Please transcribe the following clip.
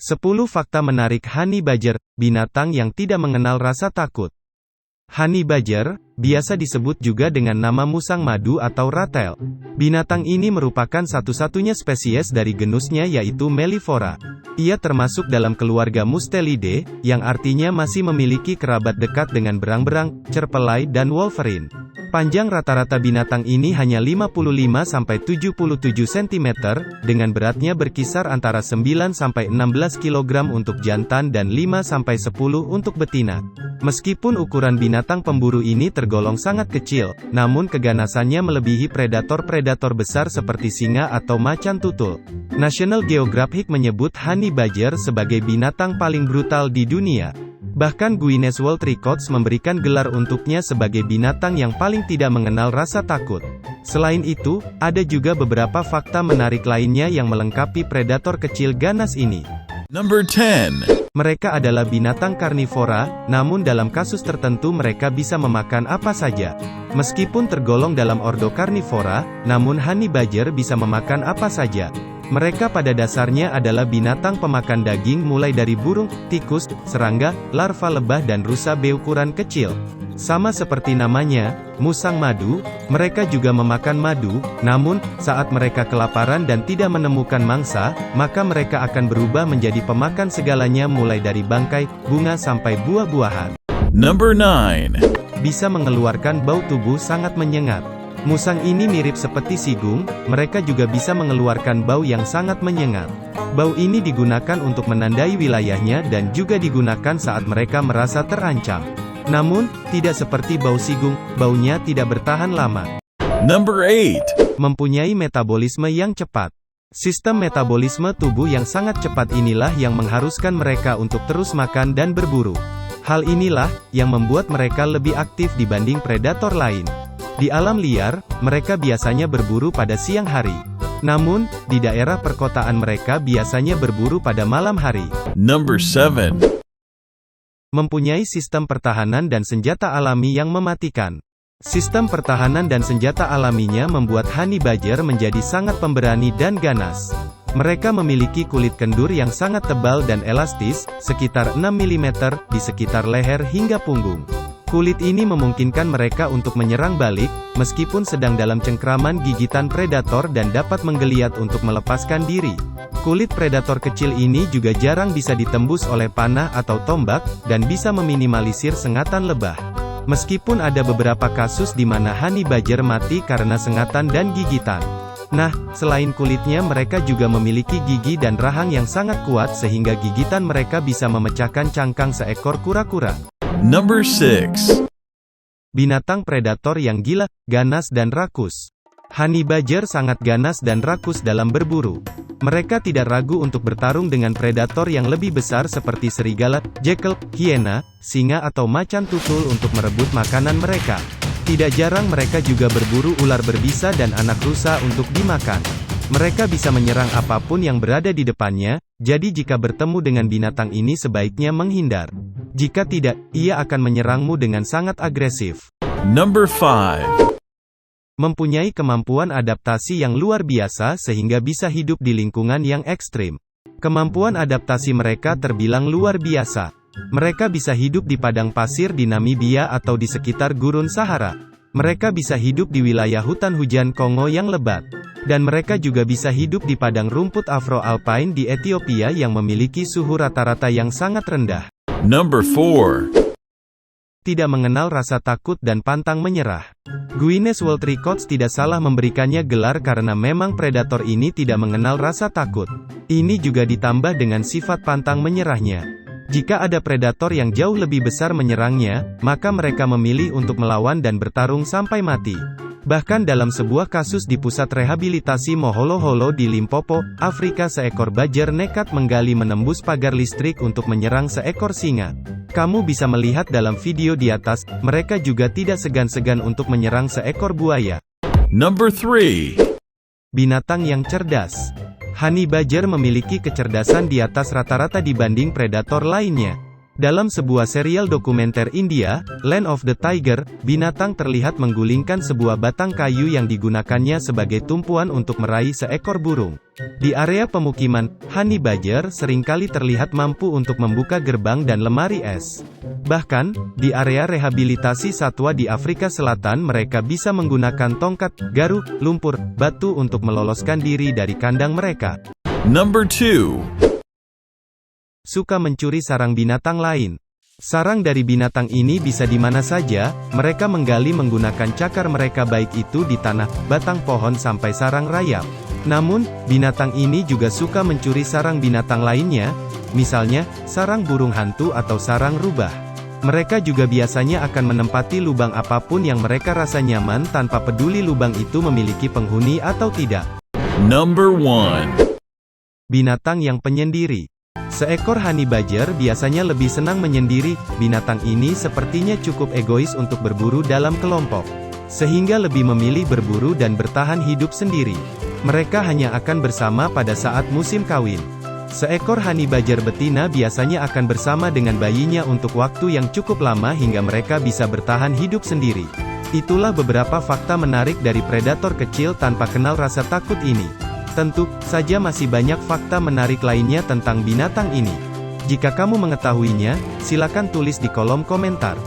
10 fakta menarik honey badger, binatang yang tidak mengenal rasa takut. Honey badger, biasa disebut juga dengan nama musang madu atau ratel. Binatang ini merupakan satu-satunya spesies dari genusnya yaitu Mellifera. Ia termasuk dalam keluarga Mustelidae, yang artinya masih memiliki kerabat dekat dengan berang-berang, cerpelai dan wolverine. Panjang rata-rata binatang ini hanya 55–77 cm, dengan beratnya berkisar antara 9–16 kg untuk jantan dan 5–10 untuk betina. Meskipun ukuran binatang pemburu ini tergolong sangat kecil, namun keganasannya melebihi predator-predator besar seperti singa atau macan tutul. National Geographic menyebut honey badger sebagai binatang paling brutal di dunia. Bahkan Guinness World Records memberikan gelar untuknya sebagai binatang yang paling tidak mengenal rasa takut. Selain itu, ada juga beberapa fakta menarik lainnya yang melengkapi predator kecil ganas ini. Number 10. Mereka adalah binatang karnivora, namun dalam kasus tertentu mereka bisa memakan apa saja. Meskipun tergolong dalam ordo karnivora, namun honey badger bisa memakan apa saja. Mereka pada dasarnya adalah binatang pemakan daging mulai dari burung, tikus, serangga, larva lebah dan rusa berukuran kecil. Sama seperti namanya, musang madu, mereka juga memakan madu, namun, saat mereka kelaparan dan tidak menemukan mangsa, maka mereka akan berubah menjadi pemakan segalanya mulai dari bangkai, bunga sampai buah-buahan. Number 9. Bisa mengeluarkan bau tubuh sangat menyengat. Musang ini mirip seperti sigung, mereka juga bisa mengeluarkan bau yang sangat menyengat. Bau ini digunakan untuk menandai wilayahnya dan juga digunakan saat mereka merasa terancam. Namun, tidak seperti bau sigung, baunya tidak bertahan lama. Number 8. Mempunyai metabolisme yang cepat. Sistem metabolisme tubuh yang sangat cepat inilah yang mengharuskan mereka untuk terus makan dan berburu. Hal inilah yang membuat mereka lebih aktif dibanding predator lain. Di alam liar, mereka biasanya berburu pada siang hari. Namun, di daerah perkotaan mereka biasanya berburu pada malam hari. Number 7. Mempunyai sistem pertahanan dan senjata alami yang mematikan. Sistem pertahanan dan senjata alaminya membuat honey badger menjadi sangat pemberani dan ganas. Mereka memiliki kulit kendur yang sangat tebal dan elastis, sekitar 6 mm, di sekitar leher hingga punggung. Kulit ini memungkinkan mereka untuk menyerang balik, meskipun sedang dalam cengkraman gigitan predator dan dapat menggeliat untuk melepaskan diri. Kulit predator kecil ini juga jarang bisa ditembus oleh panah atau tombak, dan bisa meminimalisir sengatan lebah. Meskipun ada beberapa kasus di mana honey badger mati karena sengatan dan gigitan. Nah, selain kulitnya mereka juga memiliki gigi dan rahang yang sangat kuat sehingga gigitan mereka bisa memecahkan cangkang seekor kura-kura. Number 6. Binatang predator yang gila, ganas dan rakus. Honey badger sangat ganas dan rakus dalam berburu. Mereka tidak ragu untuk bertarung dengan predator yang lebih besar seperti serigala, jackal, hiena, singa atau macan tutul untuk merebut makanan mereka. Tidak jarang mereka juga berburu ular berbisa dan anak rusa untuk dimakan. Mereka bisa menyerang apapun yang berada di depannya, jadi jika bertemu dengan binatang ini sebaiknya menghindar. Jika tidak, ia akan menyerangmu dengan sangat agresif. Number 5. Mempunyai kemampuan adaptasi yang luar biasa sehingga bisa hidup di lingkungan yang ekstrim. Kemampuan adaptasi mereka terbilang luar biasa. Mereka bisa hidup di padang pasir di Namibia atau di sekitar gurun Sahara. Mereka bisa hidup di wilayah hutan hujan Kongo yang lebat. Dan mereka juga bisa hidup di padang rumput Afro-Alpine di Ethiopia yang memiliki suhu rata-rata yang sangat rendah. Number 4. Tidak mengenal rasa takut dan pantang menyerah. Guinness World Records tidak salah memberikannya gelar karena memang predator ini tidak mengenal rasa takut. Ini juga ditambah dengan sifat pantang menyerahnya. Jika ada predator yang jauh lebih besar menyerangnya, maka mereka memilih untuk melawan dan bertarung sampai mati. Bahkan dalam sebuah kasus di pusat rehabilitasi Moholoholo di Limpopo, Afrika, seekor badger nekat menggali menembus pagar listrik untuk menyerang seekor singa. Kamu bisa melihat dalam video di atas, mereka juga tidak segan-segan untuk menyerang seekor buaya. Number 3. Binatang yang cerdas. Honey badger memiliki kecerdasan di atas rata-rata dibanding predator lainnya. Dalam sebuah serial dokumenter India, Land of the Tiger, binatang terlihat menggulingkan sebuah batang kayu yang digunakannya sebagai tumpuan untuk meraih seekor burung. Di area pemukiman, honey badger seringkali terlihat mampu untuk membuka gerbang dan lemari es. Bahkan, di area rehabilitasi satwa di Afrika Selatan mereka bisa menggunakan tongkat, garu, lumpur, batu untuk meloloskan diri dari kandang mereka. Number 2. Suka mencuri sarang binatang lain. Sarang dari binatang ini bisa di mana saja, mereka menggali menggunakan cakar mereka baik itu di tanah, batang pohon sampai sarang rayap. Namun, binatang ini juga suka mencuri sarang binatang lainnya, misalnya, sarang burung hantu atau sarang rubah. Mereka juga biasanya akan menempati lubang apapun yang mereka rasa nyaman tanpa peduli lubang itu memiliki penghuni atau tidak. Number 1. Binatang yang penyendiri. Seekor honey badger biasanya lebih senang menyendiri. Binatang ini sepertinya cukup egois untuk berburu dalam kelompok, sehingga lebih memilih berburu dan bertahan hidup sendiri. Mereka hanya akan bersama pada saat musim kawin. Seekor honey badger betina biasanya akan bersama dengan bayinya untuk waktu yang cukup lama hingga mereka bisa bertahan hidup sendiri. Itulah beberapa fakta menarik dari predator kecil tanpa kenal rasa takut ini. Tentu saja masih banyak fakta menarik lainnya tentang binatang ini. Jika kamu mengetahuinya, silakan tulis di kolom komentar.